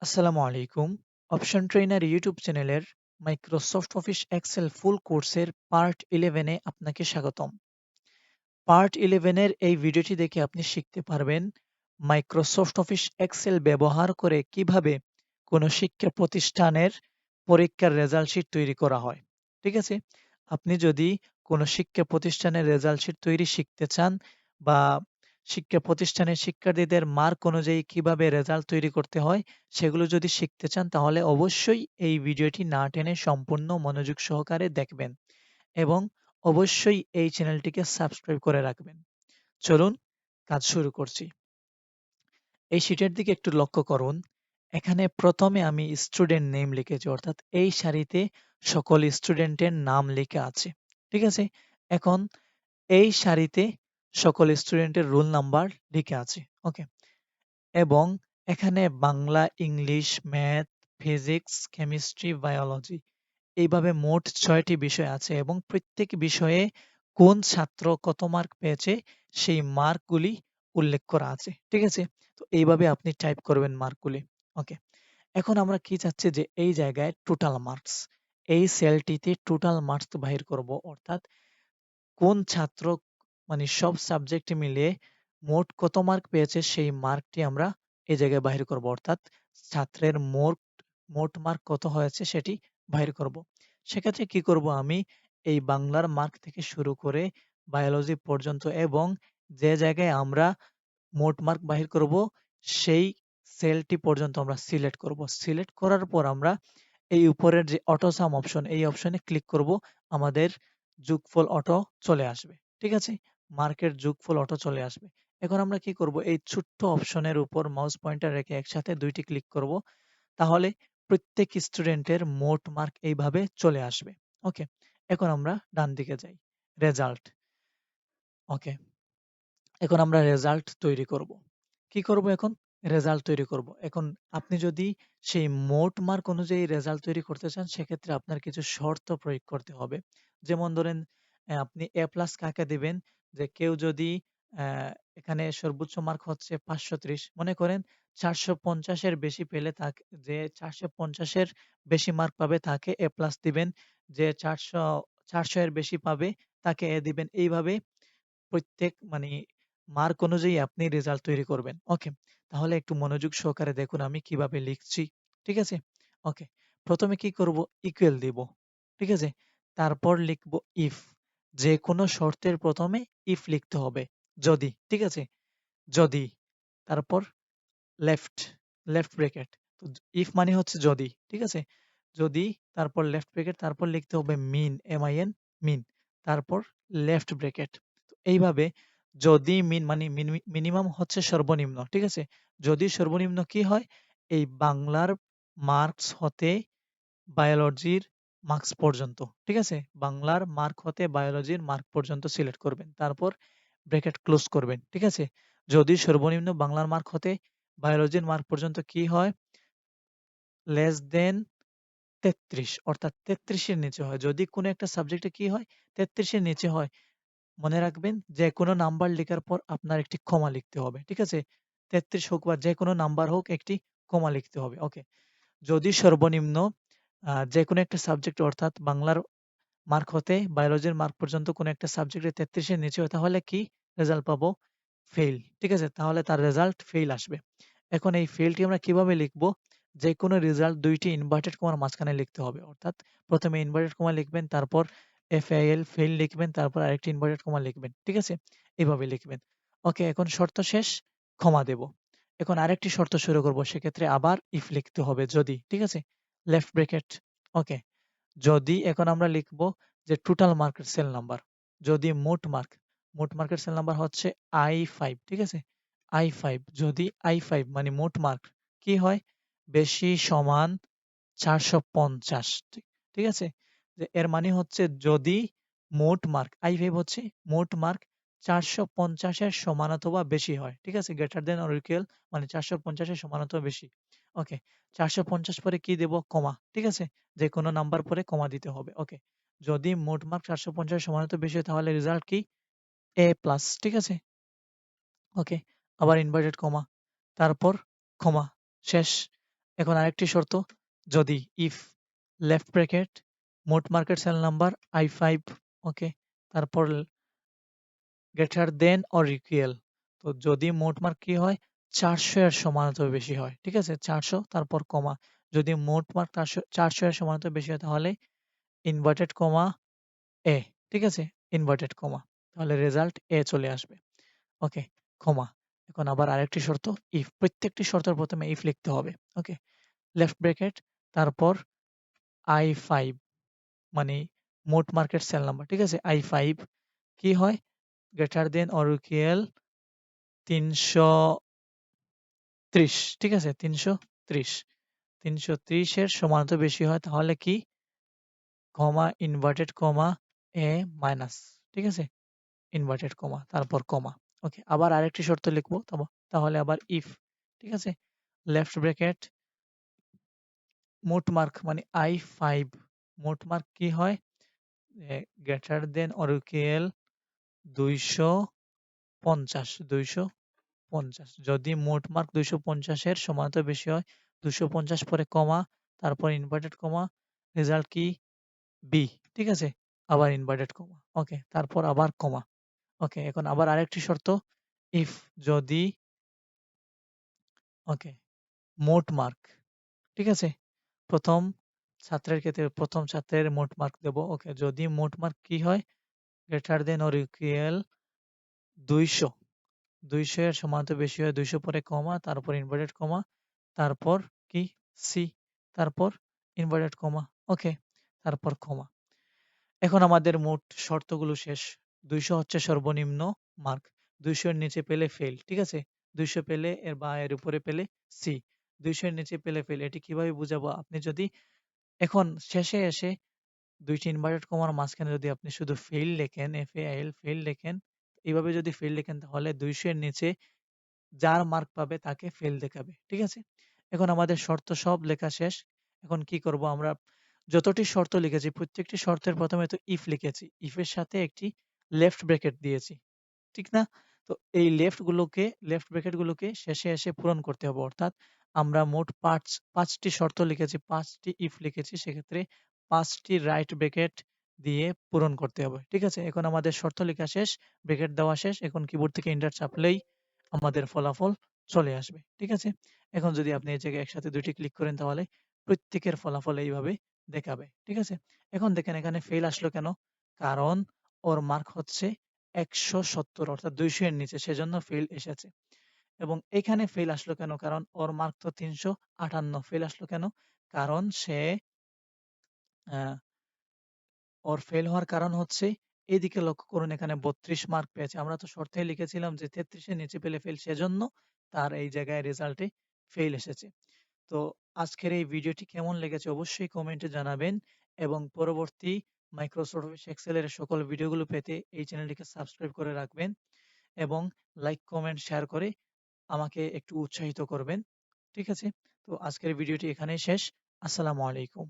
আসসালামু আলাইকুম। Option trainer YouTube চ্যানেলের মাইক্রোসফট অফিস এক্সেল ফুল কোর্সের পার্ট 11 এ আপনাকে স্বাগতম। পার্ট 11 এর এই ভিডিওটি দেখে আপনি শিখতে পারবেন মাইক্রোসফট অফিস এক্সেল ব্যবহার করে কিভাবে কোনো শিক্ষা প্রতিষ্ঠানের পরীক্ষার রেজাল্ট শিট তৈরি করা হয়। ঠিক আছে? আপনি যদি কোনো শিক্ষা প্রতিষ্ঠানের রেজাল্ট শিট তৈরি শিখতে চান বা শিক্ষা প্রতিষ্ঠানের শিক্ষার্থীদের মার্ক অনুযায়ী কিভাবে রেজাল্ট তৈরি করতে হয় সেগুলো যদি শিখতে চান তাহলে অবশ্যই এই ভিডিওটি না টেনে সম্পূর্ণ মনোযোগ সহকারে দেখবেন এবং অবশ্যই এই চ্যানেলটিকে সাবস্ক্রাইব করে রাখবেন। চলুন কাজ শুরু করছি। এই শীটের দিকে একটু লক্ষ্য করুন। এখানে প্রথমে আমি স্টুডেন্ট নেম লিখেছি, অর্থাৎ এই সারিতে সকল স্টুডেন্টের নাম লেখা আছে। ঠিক আছে? এখন এই সারিতে সকল স্টুডেন্টের রোল নাম্বার লিখে আছে। ওকে। এবং এখানে Bangla, English, math, physics, chemistry, biology এইভাবে মোট ৬ টি বিষয় আছে এবং প্রত্যেক বিষয়ে কোন ছাত্র কত মার্ক পেয়েছে সেই মার্কগুলি উল্লেখ করা আছে। ঠিক আছে? তো এইভাবে আপনি টাইপ করবেন মার্কগুলি। ওকে। এখন আমরা কি চাচ্ছি যে এই জায়গায় টোটাল মার্কস, এই সেলটিতে টোটাল মার্কস বাহির করব, অর্থাৎ কোন ছাত্র মানে সব সাবজেক্টে মিলিয়ে মোট কত মার্ক পেয়েছে সেই মার্কটি আমরা এই জায়গায় বাহির করব, অর্থাৎ ছাত্রের মোট মোট মার্ক কত হয়েছে সেটি বাহির করব। সেক্ষেত্রে কি করব, আমি এই বাংলার মার্ক থেকে শুরু করে বায়োলজি পর্যন্ত এবং যে জায়গায় আমরা মোট মার্ক বাহির করব সেই সেলটি পর্যন্ত আমরা সিলেক্ট করব। সিলেক্ট করার পর আমরা এই উপরের যে অটো সাম অপশন, এই অপশনে ক্লিক করব। আমাদের যোগফল অটো চলে আসবে। ঠিক আছে? মার্কের যোগফল অটো চলে আসবে। এখন আমরা কি করব, এই ছোট্ট অপশনের উপর মাউস পয়েন্টার রেখে একসাথে ২ টি ক্লিক করব। তাহলে প্রত্যেক স্টুডেন্টের মোট মার্ক এইভাবে চলে আসবে। ওকে। এখন আমরা ডান দিকে যাই। রেজাল্ট। ওকে। এখন আমরা রেজাল্ট তৈরি করব। কি করব এখন? রেজাল্ট তৈরি করব। এখন আপনি যদি সেই মোট মার্ক অনুযায়ী রেজাল্ট তৈরি করতে চান, সেক্ষেত্রে আপনার কিছু শর্ত প্রয়োগ করতে হবে। যেমন ধরেন আপনি এ প্লাস কাকে দিবেন? যে কেউ যদি অ্যা এখানে সর্বোচ্চ মার্ক হচ্ছে ৫৩০, মনে করেন ৪৫০ এর বেশি পেলে তাকে, যে ৪৫০ এর বেশি মার্ক পাবে তাকে এ প্লাস দিবেন। যে ৪০০ এর বেশি পাবে তাকে এ দিবেন। এইভাবে প্রত্যেক মানে মার্ক অনুযায়ী আপনি রেজাল্ট তৈরি করবেন। ওকে। তাহলে একটু মনোযোগ সহকারে দেখুন আমি কিভাবে লিখছি। ঠিক আছে? ওকে। প্রথমে কি করব? ইকুয়াল দিব। ঠিক আছে? তারপর লিখব ইফ। যেকোনো শর্তের প্রথমে ইফ লিখতে হবে। যদি, ঠিক আছে? যদি, তারপর লেফট, লেফট ব্র্যাকেট। তো ইফ মানে হচ্ছে যদি, ঠিক আছে? যদি, তারপর লেফট ব্র্যাকেট, তারপর লিখতে হবে মিন, MIN, মিন। তারপর লেফট ব্র্যাকেট। তো এইভাবে যদি মিন মানে মিনিমাম হচ্ছে সর্বনিম্ন, ঠিক আছে? যদি সর্বনিম্ন কি হয়? এই বাংলার মার্কস হতে বায়োলজির মার্কস পর্যন্ত, ঠিক আছে? বাংলার মার্ক হতে বায়োলজির মার্ক পর্যন্ত সিলেক্ট করবেন। তারপর ব্র্যাকেট ক্লোজ করবেন, ঠিক আছে? যদি সর্বনিম্ন বাংলার মার্ক হতে বায়োলজির মার্ক পর্যন্ত কি হয়? লেস দেন ৩৩, অর্থাৎ ৩৩ এর নিচে হয়। যদি কোনো একটা সাবজেক্টে কি হয়? ৩৩ এর নিচে হয়। মনে রাখবেন যেকোনো নাম্বার লেখার পর আপনার একটি কমা লিখতে হবে। ঠিক আছে? ৩৩ হোক বা যেকোনো নাম্বার হোক, একটি কমা লিখতে হবে। ওকে। যদি সর্বনিম্ন যেকোনো একটা সাবজেক্ট, অর্থাৎ বাংলার মার্ক হতে বায়োলজির মার্ক পর্যন্ত কোনো একটা সাবজেক্টে ৩৩ এর নিচে হয়, তাহলে কি রেজাল্ট পাবো? ফেইল। ঠিক আছে? তাহলে তার রেজাল্ট ফেইল আসবে। এখন এই ফেইলটি আমরা কিভাবে লিখব? যেকোনো রেজাল্ট ২ টি ইনভার্টেড কমার মাঝখানে লিখতে হবে। অর্থাৎ প্রথমে ইনভার্টেড কমা লিখবেন, তারপর FAIL ফেইল লিখবেন, তারপর আরেকটি ইনভার্টেড কমা লিখবেন। ঠিক আছে? এভাবে লিখবেন। ওকে, এখন শর্ত শেষ, কমা দেব। এখন আরেকটি শর্ত শুরু করব। সেক্ষেত্রে আবার ইফ লিখতে হবে যদি। ঠিক আছে? Left bracket. ওকে। যদি, এখন আমরা লিখব যে টোটাল মার্কের সেল নাম্বার। যদি মোট মার্কের সেল নাম্বার হচ্ছে I5, ঠিক আছে? I5, যদি I5 মানে মোট মার্ক কি হয়? বেশি সমান ৪৫০, ঠিক আছে? যে এর মানে হচ্ছে যদি মোট মার্ক I5 হচ্ছে মোট মার্ক ৪৫০ এর সমান অথবা বেশি হয়। ঠিক আছে? গ্রেটার দেন অর ইকুয়াল মানে ৪৫০ এর সমান অথবা বেশি। ওকে। ৪৫০ পরে কি দেব? কমা। ঠিক আছে? যেকোনো নাম্বার পরে কমা দিতে হবে। ওকে। যদি মোট মার্ক ৪৫০ এর সমান অথবা বেশি হয় তাহলে রেজাল্ট কি? A+, ঠিক আছে? ওকে। আবার ইনভার্টেড কমা, তারপর কমা, শেষ। এখন আরেকটি শর্ত, যদি ইফ লেফট ব্র্যাকেট মোট মার্কেট সেল নাম্বার I5, ওকে, তারপর গ্রেটার দেন অর ইকুয়াল, তো যদি মোট মার্ক কি হয় 400 এর সমান অথবা বেশি হয়, ঠিক আছে, 400 তারপর কমা, যদি মোট মার্ক 400 এর সমান অথবা বেশি হয় তাহলে ইনভার্টেড কমা এ, ঠিক আছে, ইনভার্টেড কমা, তাহলে রেজাল্ট এ চলে আসবে, ওকে, কমা। এখন আবার আরেকটি শর্ত, ইফ, প্রত্যেকটি শর্তের প্রথমে ইফ লিখতে হবে, ওকে, লেফট ব্র্যাকেট তারপর I5 মানে মোট মার্কেট সেল নাম্বার, ঠিক আছে, I5 কি হয় গ্রেটার দেন অর ইকুয়াল 330, ঠিক আছে, 330, 330 এর সমান অথবা বেশি হয় তাহলে কি কমা ইনভার্টেড কমা এ মাইনাস, ঠিক আছে, ইনভার্টেড কমা তারপর কমা, ওকে, আবার আরেকটি শর্ত লিখবো, তাহলে আবার ইফ, ঠিক আছে, লেফট ব্র্যাকেট মোট মার্ক মানে I5 মোট মার্ক কি হয় গ্রেটার দেন অর ইকুয়াল 250, 250, যদি মোট মার্ক 250 এর সমান অথবা বেশি হয় 250 পরে কমা তারপর ইনভার্টেড কমা, রেজাল্ট কি বি, ঠিক আছে, আবার ইনভার্টেড কমা, ওকে, তারপর আবার কমা, ওকে, এখন আবার আরেকটি শর্ত, ইফ যদি, ওকে, মোট মার্ক, ঠিক আছে, প্রথম ছাত্রের ক্ষেত্রে প্রথম ছাত্রের মোট মার্ক দেব, ওকে, যদি মোট মার্ক কি হয় গ্রেটার দেন অর ইকুয়াল 200, 200 এর সমান অথবা বেশি হয় 200 পরে কমা তারপর ইনভার্টেড কমা, তারপর কি সি, তারপর ইনভার্টেড কমা, ওকে, তারপর কমা। এখন আমাদের মোট শর্তগুলো শেষ। 200 হচ্ছে সর্বনিম্ন মার্ক, 200 এর নিচে পেলে ফেল, ঠিক আছে, 200 পেলে এর উপরে পেলে সি, 200 এর নিচে পেলে ফেল। এটি কিভাবে বুঝাবো, আপনি যদি এখন শেষে এসে দুইটি ইনভার্টেড কমার মাঝখানে যদি আপনি শুধু ফেল লেখেন, FAIL ফেল লেখেন, এইভাবে যদি ফেল লেখেন তাহলে 200 এর নিচে যার মার্ক পাবে তাকে ফেল দেখাবে, ঠিক আছে। এখন আমাদের শর্ত সব লেখা শেষ। এখন কি করব, আমরা যতটি শর্ত লিখেছি প্রত্যেকটি শর্তের প্রথমে তো ইফ লিখেছি, ইফের সাথে একটি লেফট ব্র্যাকেট দিয়েছি, ঠিক না? তো এই লেফট ব্র্যাকেট গুলোকে শেষে এসে পূরণ করতে হবে, অর্থাৎ আমরা মোট পাঁচটি শর্ত লিখেছি, পাঁচটি ইফ লিখেছি, সেক্ষেত্রে পাঁচটি রাইট ব্র্যাকেট দিয়ে পূরণ করতে হবে, ঠিক আছে। এখন আমাদের শর্ত লেখা শেষ, ব্র্যাকেট দেওয়া শেষ, এখন কিবোর্ড থেকে এন্টার চাপলেই আমাদের ফলাফল চলে আসবে, ঠিক আছে। এখন যদি আপনি এই জায়গায় একসাথে দুইটি ক্লিক করেন তাহলে প্রত্যেকের ফলাফল এইভাবে দেখাবে, ঠিক আছে। এখন দেখেন এখানে ফেল আসলো কেন, কারণ ওর মার্ক হচ্ছে 170, অর্থাৎ 200 এর নিচে, সেজন্য ফেল এসেছে। এবং এখানে ফেল আসলো কেন, কারণ ওর মার্ক তো 358, ফেল আসলো কেন, কারণ সে আহ, ওর ফেল হওয়ার কারণ হচ্ছে এইদিকে লক্ষ্য করুন, এখানে 32 মার্ক পেয়েছে, আমরা তো শর্তে লিখেছিলাম যে 33 এর নিচে পেলে ফেল, সেজন্য তার এই জায়গায় রেজাল্টে ফেল এসেছে। তো আজকের এই ভিডিওটি কেমন লেগেছে অবশ্যই কমেন্টে জানাবেন, এবং পরবর্তী মাইক্রোসফট অফিস এক্সেলের সকল ভিডিওগুলো পেতে এই চ্যানেলটিকে সাবস্ক্রাইব করে রাখবেন, এবং লাইক কমেন্ট শেয়ার করে আমাকে একটু উৎসাহিত করবেন, ঠিক আছে। তো আজকের ভিডিওটি এখানেই শেষ। আসসালামু আলাইকুম।